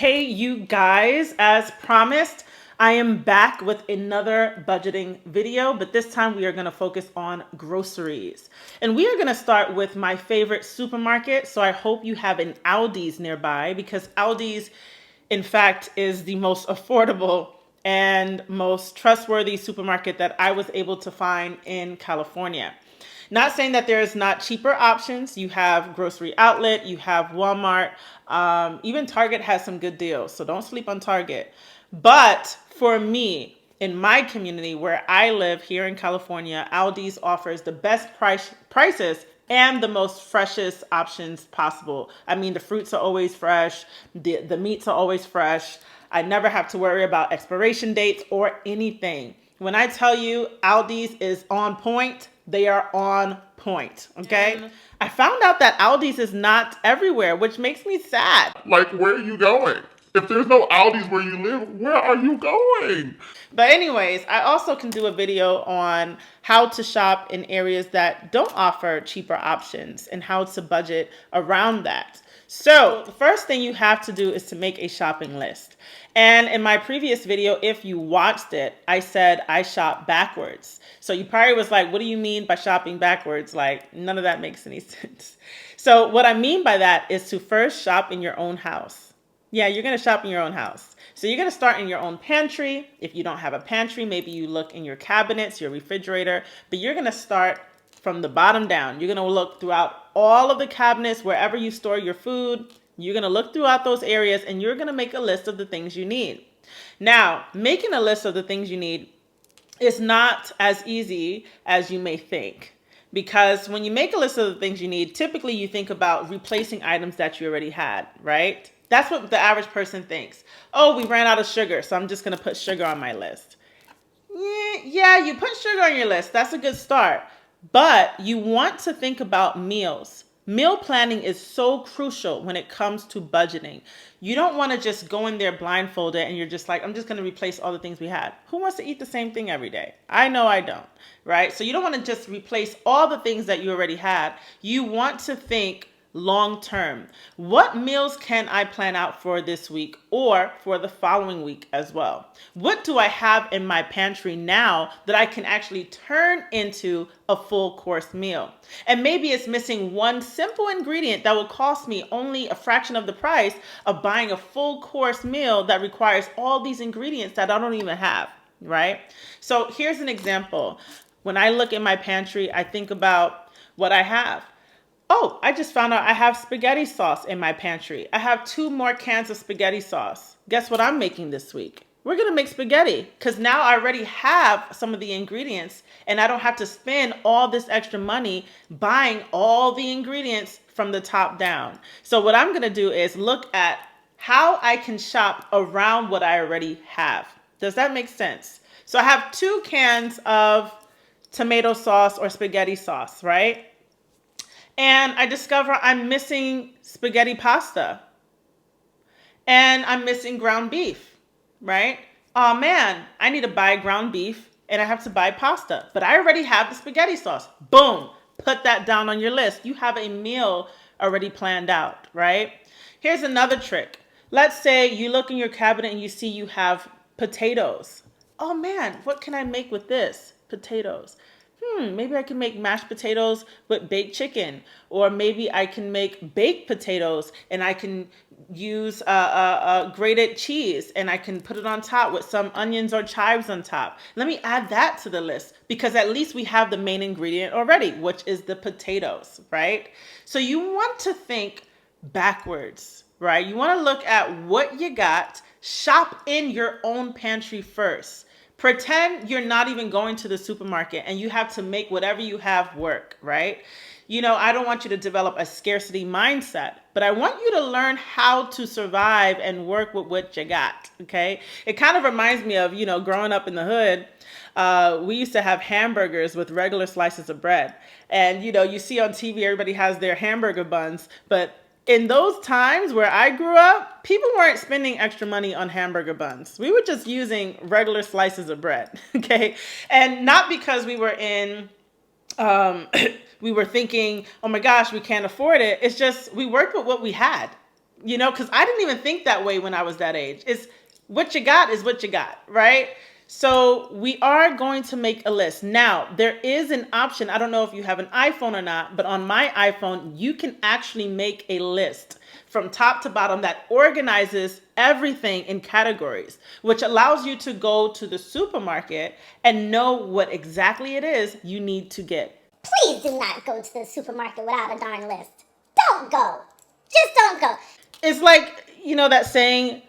Hey, you guys, as promised, I am back with another budgeting video, but this time we are going to focus on groceries. And we are going to start with my favorite supermarket. So I hope you have an Aldi's nearby because Aldi's, in fact, is the most affordable and most trustworthy supermarket that I was able to find in California. Not saying that there's not cheaper options. You have Grocery Outlet, you have Walmart, even Target has some good deals. So don't sleep on Target. But for me, in my community where I live here in California, Aldi's offers the best prices and the most freshest options possible. I mean, the fruits are always fresh, the meats are always fresh. I never have to worry about expiration dates or anything. When I tell you Aldi's is on point, they are on point, okay? I found out that Aldi's is not everywhere, which makes me sad. Like, where are you going? If there's no Aldi's where you live, where are you going? But anyways, I also can do a video on how to shop in areas that don't offer cheaper options and how to budget around that. So the first thing you have to do is to make a shopping list. And in my previous video, if you watched it, I said I shop backwards. So you probably was like, what do you mean by shopping backwards? Like, none of that makes any sense. So what I mean by that is to first shop in your own house. Yeah, you're going to shop in your own house. So you're going to start in your own pantry. If you don't have a pantry, maybe you look in your cabinets, your refrigerator, but you're going to start from the bottom down. You're going to look throughout all of the cabinets, wherever you store your food. You're going to look throughout those areas and you're going to make a list of the things you need. Now, making a list of the things you need is not as easy as you may think. Because when you make a list of the things you need, typically you think about replacing items that you already had, right? That's what the average person thinks. Oh, we ran out of sugar, so I'm just going to put sugar on my list. Yeah, you put sugar on your list. That's a good start. But you want to think about meals. Meal planning is so crucial when it comes to budgeting. You don't want to just go in there blindfolded and you're just like, I'm just going to replace all the things we had. Who wants to eat the same thing every day? I know I don't, right? So you don't want to just replace all the things that you already had. You want to think long term. What meals can I plan out for this week or for the following week as well? What do I have in my pantry now that I can actually turn into a full course meal? And maybe it's missing one simple ingredient that will cost me only a fraction of the price of buying a full course meal that requires all these ingredients that I don't even have, right? So here's an example. When I look in my pantry, I think about what I have. Oh, I just found out I have spaghetti sauce in my pantry. I have 2 more cans of spaghetti sauce. Guess what I'm making this week? We're going to make spaghetti because now I already have some of the ingredients and I don't have to spend all this extra money buying all the ingredients from the top down. So what I'm going to do is look at how I can shop around what I already have. Does that make sense? So I have 2 cans of tomato sauce or spaghetti sauce, right? And I discover I'm missing spaghetti pasta. And I'm missing ground beef, right? Oh man, I need to buy ground beef and I have to buy pasta. But I already have the spaghetti sauce. Boom, put that down on your list. You have a meal already planned out, right? Here's another trick. Let's say you look in your cabinet and you see you have potatoes. Oh man, what can I make with this? Potatoes. Maybe I can make mashed potatoes with baked chicken, or maybe I can make baked potatoes and I can use grated cheese and I can put it on top with some onions or chives on top. Let me add that to the list because at least we have the main ingredient already, which is the potatoes, right? So you want to think backwards, right? You want to look at what you got, shop in your own pantry first. Pretend you're not even going to the supermarket and you have to make whatever you have work, right? You know, I don't want you to develop a scarcity mindset, but I want you to learn how to survive and work with what you got, okay? It kind of reminds me of, growing up in the hood, we used to have hamburgers with regular slices of bread. And, you see on TV, everybody has their hamburger buns, but in those times where I grew up, people weren't spending extra money on hamburger buns. We were just using regular slices of bread, okay? And not because we were we were thinking, oh my gosh, we can't afford it. It's just we worked with what we had, You know, because I didn't even think that way when I was that age. It's what you got is what you got, right? So we are going to make a list. Now, there is an option. I don't know if you have an iPhone or not, but on my iPhone, you can actually make a list from top to bottom that organizes everything in categories, which allows you to go to the supermarket and know what exactly it is you need to get. Please do not go to the supermarket without a darn list. Don't go. Just don't go. It's like, you know, that saying,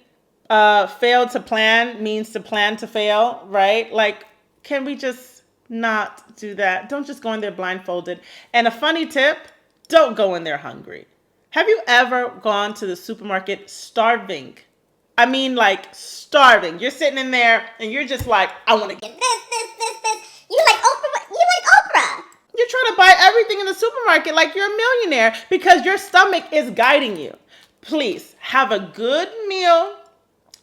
fail to plan means to plan to fail, right? Like, can we just not do that? Don't just go in there blindfolded. And a funny tip, don't go in there hungry. Have you ever gone to the supermarket starving? I mean, like starving. You're sitting in there and you're just like, I want to get This. You like Oprah? You like Oprah? You're trying to buy everything in the supermarket like you're a millionaire because your stomach is guiding you. Please have a good meal.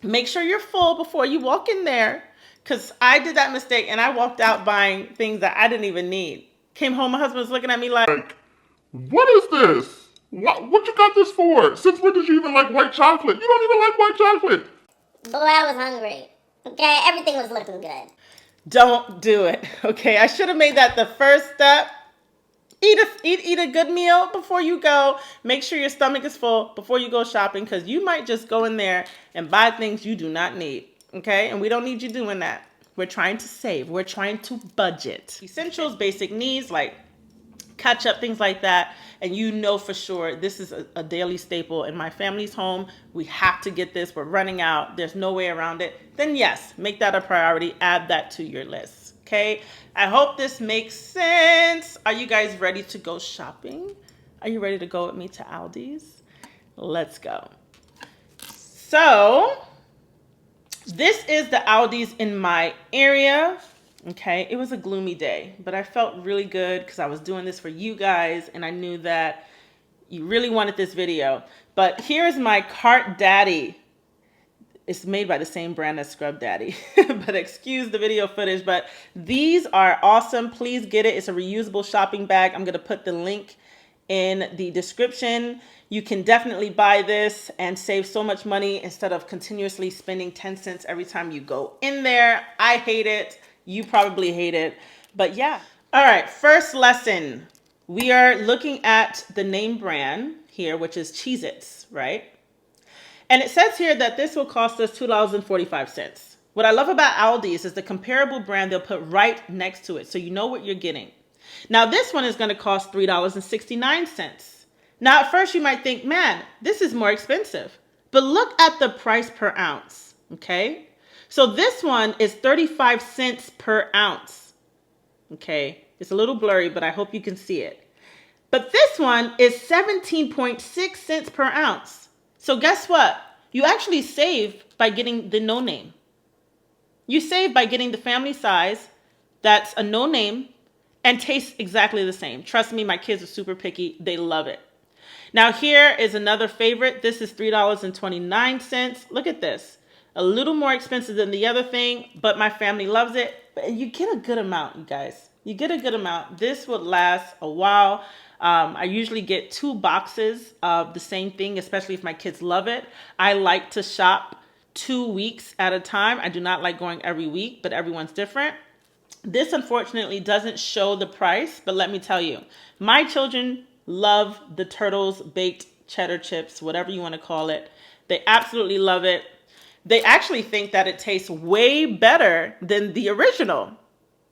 Make sure you're full before you walk in there, because I did that mistake and I walked out buying things that I didn't even need. Came home, my husband was looking at me like, What is this? What you got this for? Since when did you even like white chocolate? You don't even like white chocolate. Boy, I was hungry. Okay, everything was looking good. don't do it. Okay, I should have made that the first step. Eat a good meal before you go. Make sure your stomach is full before you go shopping, because you might just go in there and buy things you do not need. Okay, and we don't need you doing that. We're trying to save. We're trying to budget. Essentials, basic needs like ketchup, things like that. And you know for sure this is a daily staple in my family's home. We have to get this. We're running out. There's no way around it. Then yes, make that a priority. Add that to your list. Okay, I hope this makes sense. Are you guys ready to go shopping? Are you ready to go with me to Aldi's? Let's go. So this is the Aldi's in my area. Okay, it was a gloomy day, but I felt really good because I was doing this for you guys and I knew that you really wanted this video. But here's my Cart Daddy. It's made by the same brand as Scrub Daddy, but excuse the video footage, but these are awesome. Please get it. It's a reusable shopping bag. I'm going to put the link in the description. You can definitely buy this and save so much money instead of continuously spending 10 cents every time you go in there. I hate it. You probably hate it, but yeah. All right, first lesson. We are looking at the name brand here, which is Cheez-Its, right? And it says here that this will cost us $2.45. What I love about Aldi's is the comparable brand they'll put right next to it, so you know what you're getting. Now this one is going to cost $3.69. Now at first you might think, man, this is more expensive. But look at the price per ounce, okay? So this one is 35 cents per ounce, okay? It's a little blurry, but I hope you can see it. But this one is 17.6 cents per ounce. So guess what? You actually save by getting the no name. You save by getting the family size that's a no name and tastes exactly the same. Trust me, my kids are super picky. They love it. Now here is another favorite. This is $3.29. Look at this. A little more expensive than the other thing, but my family loves it. But you get a good amount, you guys. You get a good amount. This would last a while. I usually get 2 boxes of the same thing, especially if my kids love it. I like to shop 2 weeks at a time. I do not like going every week, but everyone's different. This unfortunately doesn't show the price, but let me tell you, my children love the Turtles baked cheddar chips, whatever you want to call it. They absolutely love it. They actually think that it tastes way better than the original.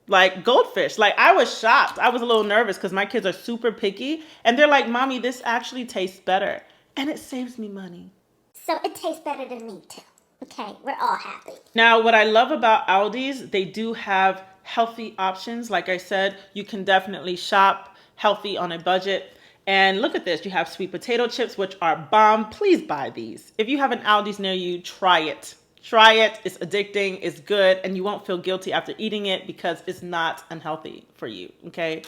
Like Goldfish. Like I was shocked. I was a little nervous because my kids are super picky. And they're like, Mommy, this actually tastes better. And it saves me money. So it tastes better than me too. Okay, we're all happy. Now, what I love about Aldi's, they do have healthy options. Like I said, you can definitely shop healthy on a budget. And look at this. You have sweet potato chips, which are bomb. Please buy these. If you have an Aldi's near you, try it. Try it. It's addicting. It's good. And you won't feel guilty after eating it because it's not unhealthy for you. Okay.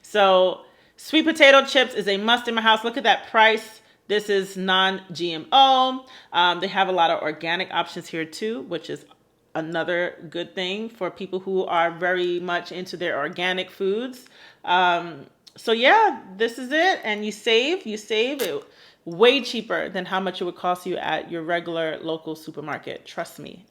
So sweet potato chips is a must in my house. Look at that price. This is non-GMO. They have a lot of organic options here too, which is another good thing for people who are very much into their organic foods. So yeah, this is it. And you save it. way cheaper than how much it would cost you at your regular local supermarket. Trust me,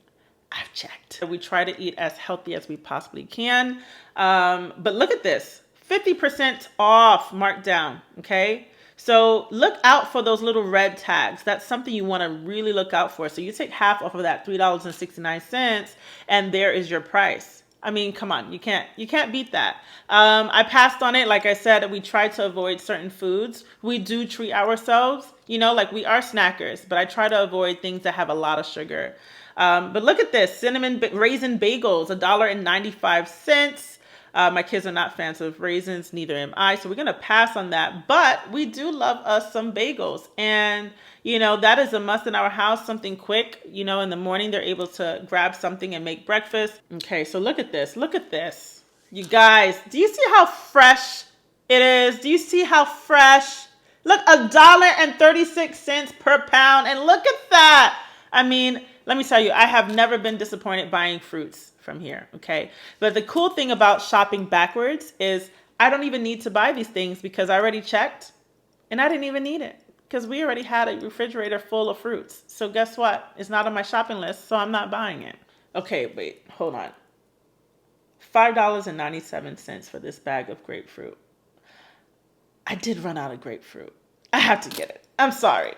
I've checked. We try to eat as healthy as we possibly can. But look at this, 50% off markdown, okay? So look out for those little red tags. That's something you want to really look out for. So you take half off of that $3.69 and there is your price. I mean, come on, you can't beat that. I passed on it. Like I said, we try to avoid certain foods. We do treat ourselves, you know, like we are snackers, but I try to avoid things that have a lot of sugar. But look at this, cinnamon raisin bagels, $1.95. My kids are not fans of raisins, neither am I. So we're going to pass on that. But we do love us some bagels. And, you know, that is a must in our house, something quick. You know, in the morning, they're able to grab something and make breakfast. Okay, so look at this. Look at this. You guys, do you see how fresh it is? Do you see how fresh? Look, $1.36 per pound. And look at that. I mean, let me tell you, I have never been disappointed buying fruits from here, okay? But the cool thing about shopping backwards is I don't even need to buy these things because I already checked and I didn't even need it because we already had a refrigerator full of fruits. So guess what? It's not on my shopping list, so I'm not buying it. Okay, wait, hold on. $5.97 for this bag of grapefruit. I did run out of grapefruit. I have to get it. I'm sorry.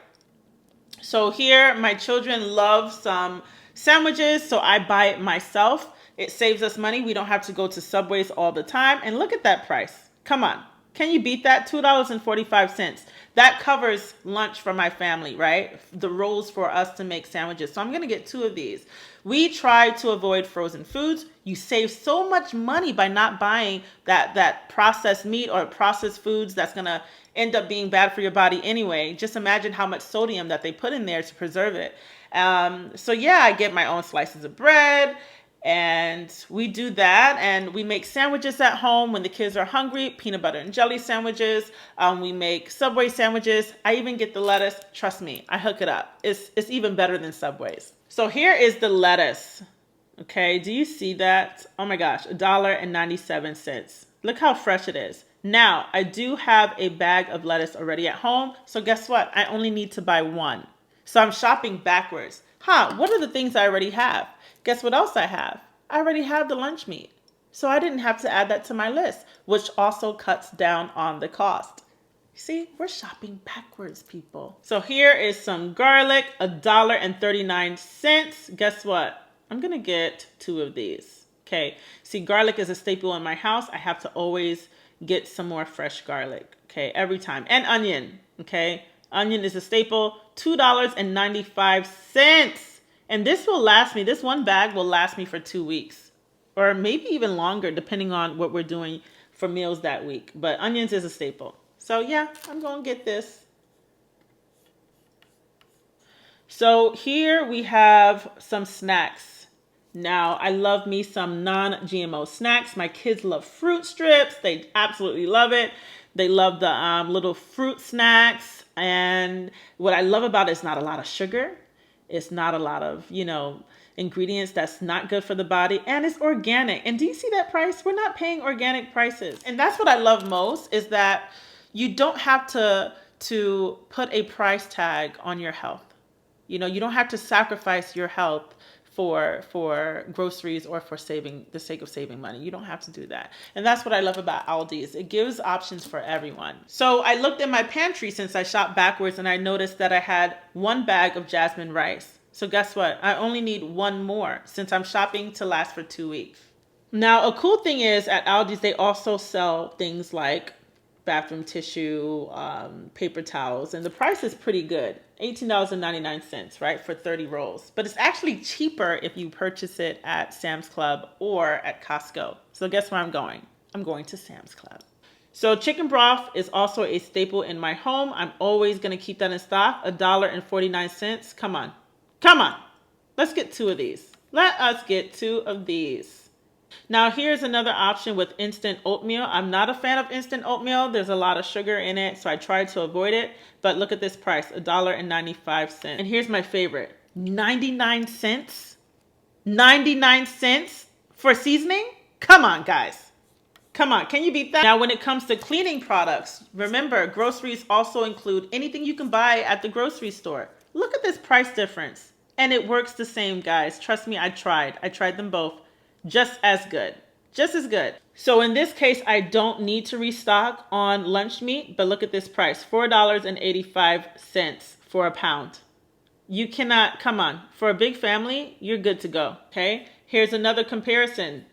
So here, my children love some sandwiches, so I buy it myself. It saves us money. We don't have to go to Subways all the time. And look at that price. Come on. Can you beat that? $2.45. That covers lunch for my family, right? The rolls for us to make sandwiches. So I'm going to get 2 of these. We try to avoid frozen foods. You save so much money by not buying that processed meat or processed foods that's going to end up being bad for your body anyway. Just imagine how much sodium that they put in there to preserve it. So yeah, I get my own slices of bread. And we do that, and we make sandwiches at home when the kids are hungry, peanut butter and jelly sandwiches. We make Subway sandwiches. I even get the lettuce. Trust me, I hook it up. It's even better than Subway's. So here is the lettuce. Okay, do you see that? Oh my gosh, $1.97. Look how fresh it is. Now, I do have a bag of lettuce already at home. So guess what? I only need to buy 1. So I'm shopping backwards. What are the things I already have? Guess what else I have? I already have the lunch meat. So I didn't have to add that to my list, which also cuts down on the cost. See, we're shopping backwards, people. So here is some garlic, $1.39. Guess what? I'm gonna get 2 of these. Okay, see, garlic is a staple in my house. I have to always get some more fresh garlic, okay, every time. And onion, okay? Onion is a staple, $2.95. And this will last me, this one bag will last me for 2 weeks. Or maybe even longer, depending on what we're doing for meals that week. But onions is a staple. So yeah, I'm going to get this. So here we have some snacks. Now, I love me some non-GMO snacks. My kids love fruit strips. They absolutely love it. They love the little fruit snacks. And what I love about it is not a lot of sugar. It's not a lot of, you know, ingredients that's not good for the body. And it's organic. And do you see that price? We're not paying organic prices. And that's what I love most is that you don't have to put a price tag on your health. You know, you don't have to sacrifice your health for groceries or for the sake of saving money. You don't have to do that. And that's what I love about Aldi is it gives options for everyone. So I looked in my pantry since I shopped backwards and I noticed that I had 1 bag of jasmine rice. So guess what? I only need 1 more since I'm shopping to last for 2 weeks. Now, a cool thing is at Aldi's, they also sell things like bathroom tissue, paper towels, and the price is pretty good. $18.99, right, for 30 rolls. But it's actually cheaper if you purchase it at Sam's Club or at Costco. So guess where I'm going? I'm going to Sam's Club. So chicken broth is also a staple in my home. I'm always going to keep that in stock. $1.49. Come on. Come on. Let's get 2 of these. Let us get 2 of these. Now, here's another option with instant oatmeal. I'm not a fan of instant oatmeal. There's a lot of sugar in it, so I try to avoid it. But look at this price, $1.95. And here's my favorite, 99 cents? 99 cents for seasoning? Come on, guys. Come on, can you beat that? Now, when it comes to cleaning products, remember, groceries also include anything you can buy at the grocery store. Look at this price difference. And it works the same, guys. Trust me, I tried. I tried them both. Just as good. Just as good. So in this case, I don't need to restock on lunch meat, but look at this price, $4.85 for a pound. You cannot, come on, for a big family, you're good to go, okay? Here's another comparison.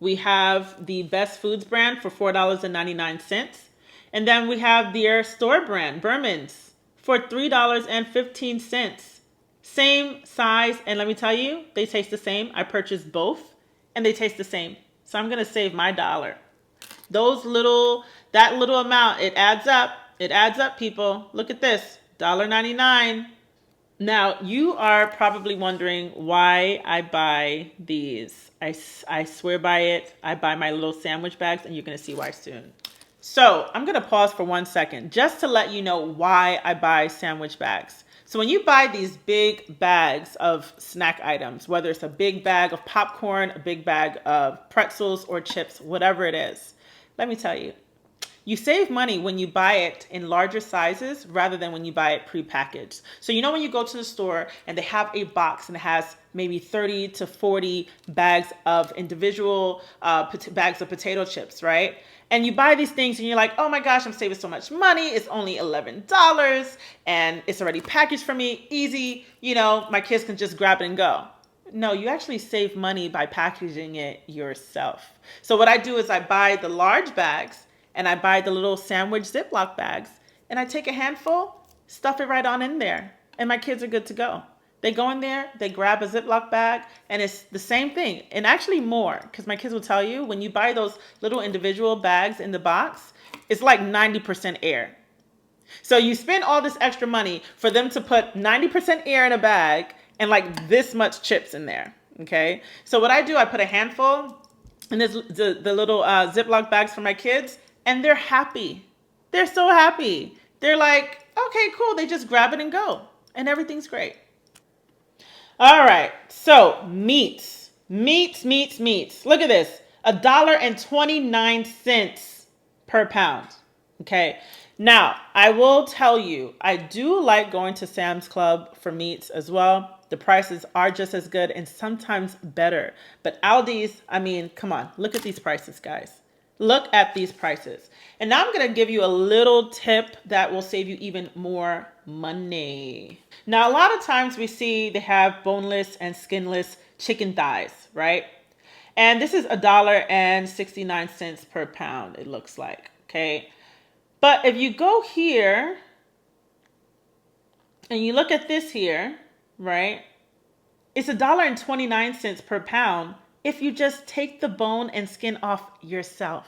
We have the Best Foods brand for $4.99. And then we have their store brand, Berman's, for $3.15. Same size, and let me tell you, they taste the same. I purchased both, and they taste the same. So I'm gonna save my dollar. That little amount, it adds up. It adds up, people. Look at this, $1.99. Now, you are probably wondering why I buy these. I swear by it. I buy my little sandwich bags, and you're gonna see why soon. So I'm gonna pause for 1 second just to let you know why I buy sandwich bags. So when you buy these big bags of snack items, whether it's a big bag of popcorn, a big bag of pretzels or chips, whatever it is, let me tell you, you save money when you buy it in larger sizes rather than when you buy it prepackaged. So you know when you go to the store and they have a box and it has maybe 30 to 40 bags of individual bags of potato chips, right? And you buy these things and you're like, oh my gosh, I'm saving so much money. It's only $11 and it's already packaged for me. Easy, you know, my kids can just grab it and go. No, you actually save money by packaging it yourself. So what I do is I buy the large bags and I buy the little sandwich Ziploc bags and I take a handful, stuff it right on in there, and my kids are good to go. They go in there, they grab a Ziploc bag, and it's the same thing, and actually more, because my kids will tell you, when you buy those little individual bags in the box, it's like 90% air. So you spend all this extra money for them to put 90% air in a bag and like this much chips in there, okay? So what I do, I put a handful in the little Ziploc bags for my kids, and they're happy. They're so happy. They're like, okay, cool. They just grab it and go, and everything's great. All right, so meats. Look at this, $1.29 per pound, okay? Now, I will tell you, I do like going to Sam's Club for meats as well. The prices are just as good and sometimes better. But Aldi's, I mean, come on, look at these prices, guys. Look at these prices. And now I'm going to give you a little tip that will save you even more money. Now, a lot of times we see they have boneless and skinless chicken thighs, right? And this is $1.69 per pound, it looks like, okay? But if you go here and you look at this here, right? It's $1.29 per pound if you just take the bone and skin off yourself.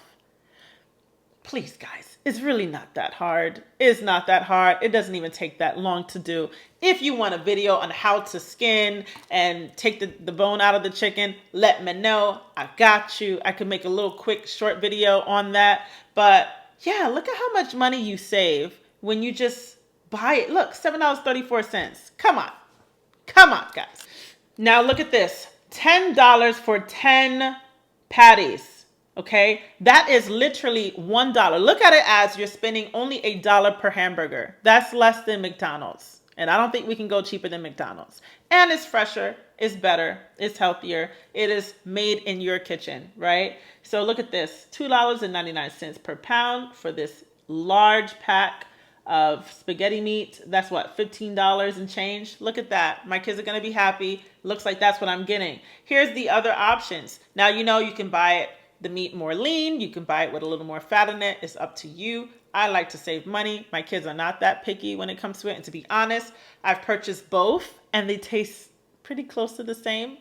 Please, guys, it's really not that hard. It's not that hard. It doesn't even take that long to do. If you want a video on how to skin and take the bone out of the chicken, let me know. I got you. I could make a little quick short video on that. But yeah, look at how much money you save when you just buy it. Look, $7.34. Come on. Come on, guys. Now look at this. $10 for 10 patties, okay? That is literally $1. Look at it as you're spending only $1 per hamburger. That's less than McDonald's. And I don't think we can go cheaper than McDonald's. And it's fresher, it's better, it's healthier. It is made in your kitchen, right? So look at this, $2.99 per pound for this large pack of spaghetti meat. That's what, $15 and change. Look at that. My kids are going to be happy. Looks like that's what I'm getting. Here's the other options. Now, you know, you can buy it, the meat more lean. You can buy it with a little more fat in it. It's up to you. I like to save money. My kids are not that picky when it comes to it. And to be honest, I've purchased both and they taste pretty close to the same.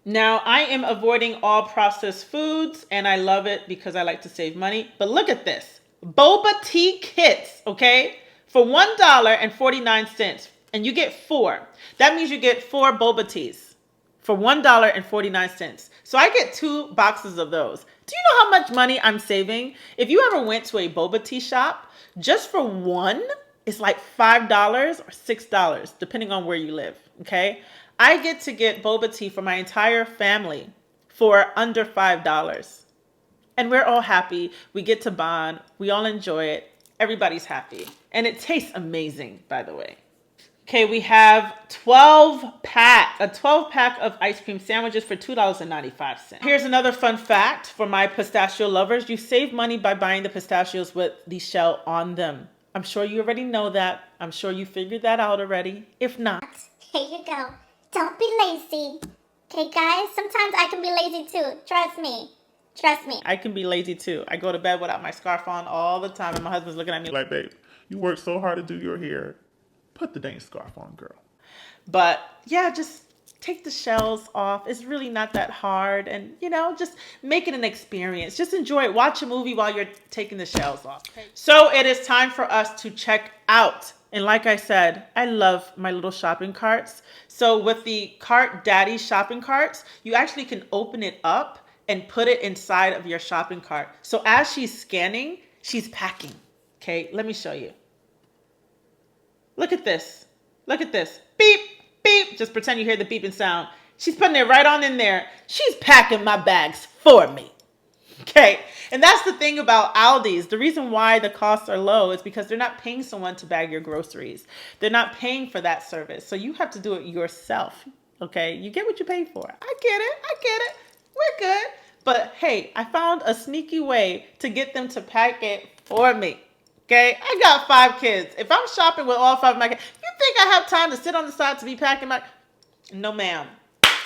Now, I am avoiding all processed foods and I love it because I like to save money. But look at this. Boba tea kits, okay, for $1.49, and you get 4. That means you get 4 boba teas for $1.49. So I get 2 boxes of those. Do you know how much money I'm saving? If you ever went to a boba tea shop, just for one, it's like $5 or $6, depending on where you live, okay? I get to get boba tea for my entire family for under $5. And we're all happy. We get to bond. We all enjoy it. Everybody's happy. And it tastes amazing, by the way. Okay, we have a 12 pack of ice cream sandwiches for $2.95. Here's another fun fact for my pistachio lovers. You save money by buying the pistachios with the shell on them. I'm sure you already know that. I'm sure you figured that out already. If not, Here you go. Don't be lazy. Okay, guys? Sometimes I can be lazy too. Trust me. Trust me. I can be lazy too. I go to bed without my scarf on all the time, and my husband's looking at me like, Like, babe, you worked so hard to do your hair. Put the dang scarf on, girl. but yeah, just take the shells off. It's really not that hard. And, just make it an experience. Just enjoy it. Watch a movie while you're taking the shells off. So it is time for us to check out. And like I said, I love my little shopping carts. So with the Cart Daddy shopping carts, you actually can open it up and put it inside of your shopping cart. So as she's scanning, she's packing. Okay, let me show you. Look at this. Look at this. Beep, beep. Just pretend you hear the beeping sound. She's putting it right on in there. She's packing my bags for me. Okay. And that's the thing about Aldi's. The reason why the costs are low is because they're not paying someone to bag your groceries. They're not paying for that service. So you have to do it yourself. Okay. You get what you pay for. I get it. I get it. We're good. But hey, I found a sneaky way to get them to pack it for me. Okay, I got 5 kids. If I'm shopping with all 5 of my kids, you think I have time to sit on the side to be packing my... No, ma'am.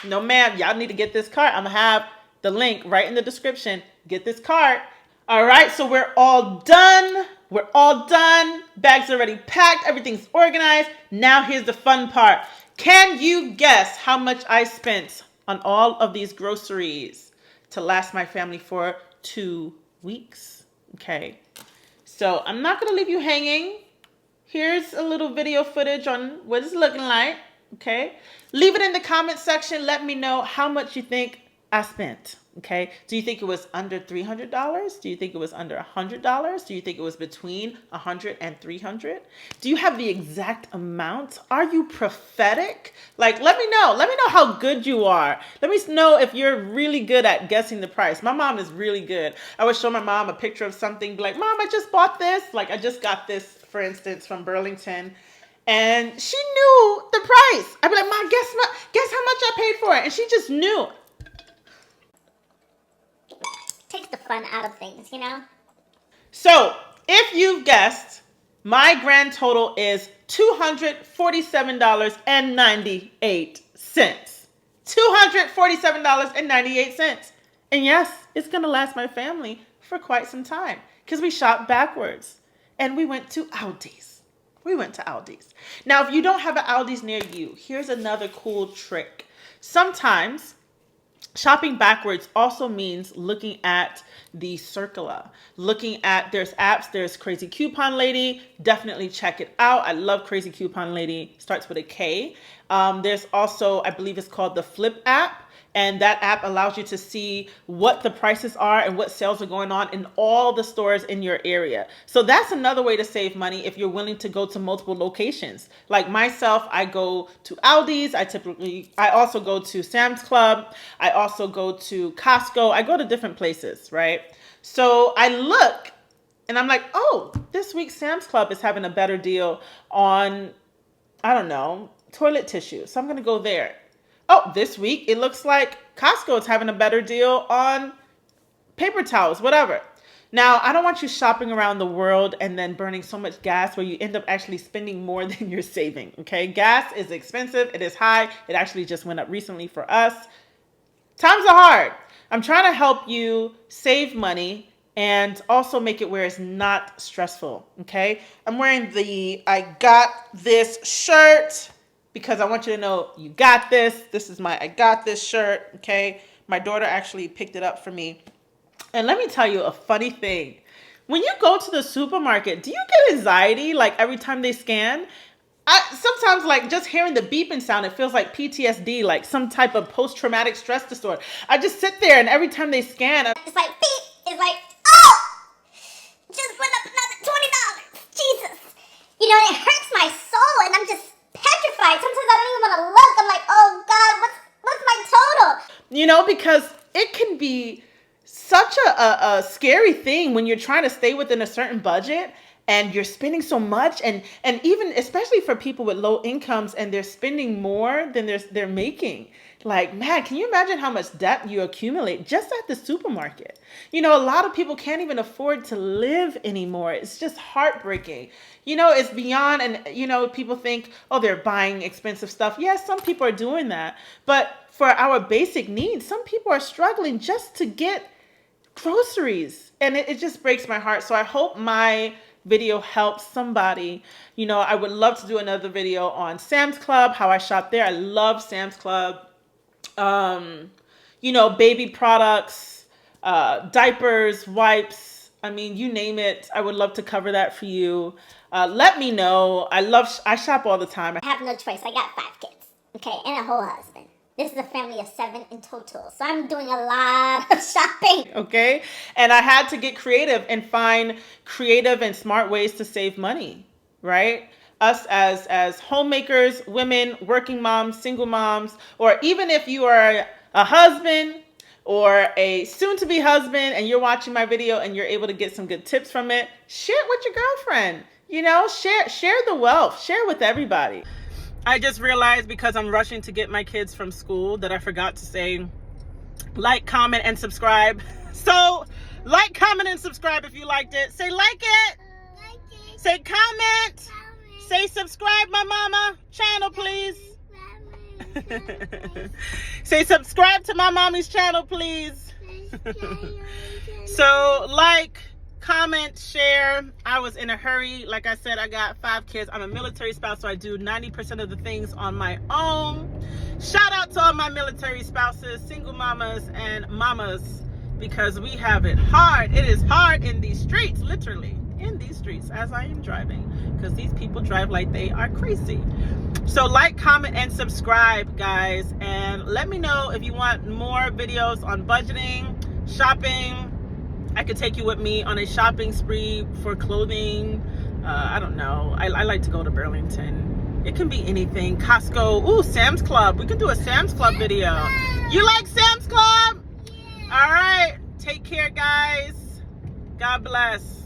No, ma'am. Y'all need to get this cart. I'm going to have the link right in the description. Get this cart. All right, so we're all done. We're all done. Bags are already packed. Everything's organized. Now here's the fun part. Can you guess how much I spent on all of these groceries to last my family for 2 weeks? Okay. So I'm not going to leave you hanging. Here's a little video footage on what it's looking like. Okay. Leave it in the comment section. Let me know how much you think I spent. Okay. Do you think it was under $300? Do you think it was under $100? Do you think it was between $100 and $300? Do you have the exact amount? Are you prophetic? Like, let me know. Let me know how good you are. Let me know if you're really good at guessing the price. My mom is really good. I would show my mom a picture of something, be like, Mom, I just bought this. Like, I just got this, for instance, from Burlington. And she knew the price. I'd be like, Mom, guess how much I paid for it. And she just knew. Takes the fun out of things, you know? So if you've guessed, my grand total is $247.98. $247.98. And yes, it's going to last my family for quite some time because we shopped backwards and we went to Aldi's. Now, if you don't have an Aldi's near you, here's another cool trick. Sometimes shopping backwards also means looking at the circular. There's apps, there's Crazy Coupon Lady. Definitely check it out. I love Crazy Coupon Lady. Starts with a K. There's also, I believe it's called the Flip app. And that app allows you to see what the prices are and what sales are going on in all the stores in your area. So that's another way to save money if you're willing to go to multiple locations. Like myself, I go to Aldi's. I also go to Sam's Club. I also go to Costco. I go to different places, right? So I look and I'm like, oh, this week Sam's Club is having a better deal on, I don't know, toilet tissue. So I'm going to go there. Oh, this week it looks like Costco is having a better deal on paper towels, whatever. Now, I don't want you shopping around the world and then burning so much gas where you end up actually spending more than you're saving, okay? Gas is expensive. It is high. It actually just went up recently for us. Times are hard. I'm trying to help you save money and also make it where it's not stressful, okay? I'm wearing the I got this shirt because I want you to know you got this. This is my I got this shirt, okay? My daughter actually picked it up for me. And let me tell you a funny thing. When you go to the supermarket, do you get anxiety like every time they scan? Sometimes like just hearing the beeping sound, it feels like PTSD, like some type of post-traumatic stress disorder. I just sit there and every time they scan, It's like beep. It's like, oh, just went up another $20. Jesus. You know, and it hurts my soul, and I'm just petrified. Sometimes I don't even want to look. I'm like, oh God, what's my total? you know, because it can be such a scary thing when you're trying to stay within a certain budget and you're spending so much, and even especially for people with low incomes and they're spending more than they're making. Like, man, can you imagine how much debt you accumulate just at the supermarket? You know, a lot of people can't even afford to live anymore. It's just heartbreaking. You know, it's beyond, and you know, people think, oh, they're buying expensive stuff. Yes, some people are doing that. But for our basic needs, some people are struggling just to get groceries. And it just breaks my heart. So I hope my video helps somebody. You know, I would love to do another video on Sam's Club, how I shop there. I love Sam's Club. You know, baby products, diapers, wipes. I mean, you name it. I would love to cover that for you. Let me know. I shop all the time. I have no choice. I got 5 kids, okay, and a whole husband. This is a family of 7 in total. So I'm doing a lot of shopping. Okay. And I had to get creative and find creative and smart ways to save money, right? Us as homemakers, women, working moms, single moms, or even if you are a husband or a soon-to-be husband and you're watching my video and you're able to get some good tips from it, share it with your girlfriend. You know, share the wealth, share with everybody. I just realized because I'm rushing to get my kids from school that I forgot to say like, comment, and subscribe. So like, comment, and subscribe if you liked it. Say like it. Say comment. Say subscribe my mama channel, please. Say subscribe to my mommy's channel, please. So like, comment, share. I was in a hurry. Like I said, I got 5 kids. I'm a military spouse, so I do 90% of the things on my own. Shout out to all my military spouses, single mamas, and mamas, because we have it hard. It is hard in these streets, literally in these streets as I am driving, because these people drive like they are crazy. So like, comment, and subscribe, guys, and let me know if you want more videos on budgeting, shopping. I could take you with me on a shopping spree for clothing. I don't know. I like to go to Burlington. It can be anything. Costco. Ooh, Sam's Club. We can do a Sam's Club video. You like Sam's Club? All right. Take care, guys. God bless.